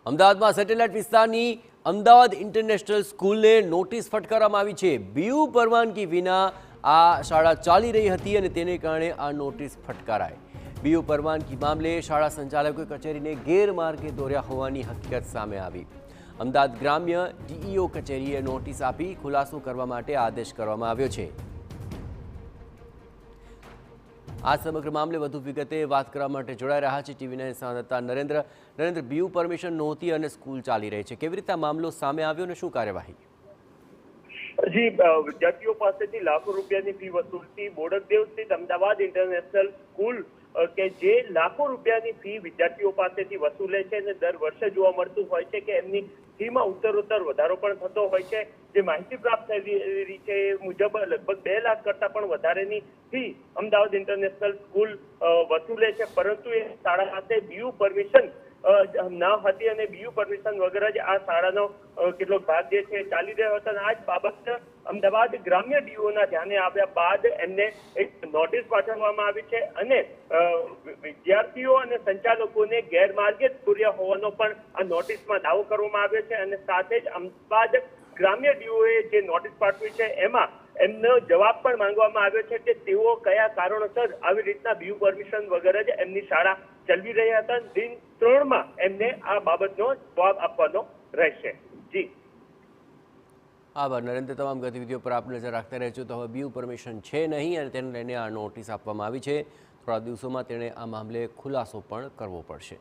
અમદાવાદમાં સેટેલાઇટ વિસ્તારની Ahmedabad international સ્કૂલને notice ફટકારવામાં આવી છે। બીયુ પરવાનગી વિના આ શાળા ચાલી રહી હતી અને તેને કારણે આ નોટિસ ફટકારાઈ। બીયુ પરવાનગી મામલે શાળા સંચાલકોએ કચેરીને ગેરમાર્ગે દોર્યા હોવાની હકીકત સામે આવી। અમદાવાદ ગ્રામ્ય ડીઈઓ કચેરીએ નોટિસ આપી ખુલાસો કરવા માટે આદેશ કરવામાં આવ્યો છે। આ સમગ્ર મામલે વધુ વિગતે વાત કરવા માટે જોડાઈ રહ્યા છે ટીવી9 સંવાદદાતા નરેન્દ્ર। બીયુ પરમિશન નહોતી અને સ્કૂલ ચાલી રહી છે, કેવી રીતે આ મામલો સામે આવ્યો અને શું કાર્યવાહી? જી, વિદ્યાર્થીઓ પાસેથી લાખો રૂપિયાની ફી વસૂલતી બોડકદેવ સ્થિત અમદાવાદ ઇન્ટરનેશનલ સ્કૂલ કે જે લાખો રૂપિયાની ફી વિદ્યાર્થીઓ પાસેથી વસૂલે છે અને દર વર્ષે જોવા મળતું હોય છે કે એમની ફીમાં ઉત્તરોત્તર વધારો પણ થતો હોય છે। જે માહિતી પ્રાપ્ત થઈ રહી છે એ મુજબ લગભગ 2 લાખ કરતા પણ વધારેની ફી અમદાવાદ ઇન્ટરનેશનલ સ્કૂલ વસૂલે છે, પરંતુ એ શાળા પાસે બીયુ પરમિશન ન હતી અને બીયુ પરમિશન વગર જ આ શાળાનો કેટલોક ભાગ જે છે ચાલી રહ્યો હતો। આ જ બાબત અમદાવાદ ગ્રામ્ય ડીઓના ધ્યાને આવ્યા બાદ એમને એક નોટિસ પાઠવવામાં આવી છે અને વિદ્યાર્થીઓ અને સંચાલકોને ગેરમાર્ગે દોર્યા હોવાનો પણ આ નોટિસમાં દાવો કરવામાં આવ્યો છે અને સાથે જ અમદાવાદ ગ્રામ્ય ડીઓએ જે નોટિસ પાઠવી છે એમાં એમનો જવાબ પણ માંગવામાં આવ્યો છે કે તેઓ કયા કારણોસર આવી રીતના બીયુ પરમિશન વગર જ એમની શાળા ચલાવી રહ્યા હતા। દિન 3માં એમને આ બાબતનો જવાબ આપવાનો રહેશે। જી, આભાર નરેન્દ્ર। તમામ ગતિવિધિઓ પર આપ નજર રાખતા રહેજો। તો હવે બીયુ પરમિશન છે નહીં અને તેને લઈને આ નોટિસ આપવામાં આવી છે। થોડા દિવસોમાં તેણે આ મામલે ખુલાસો પણ કરવો પડશે।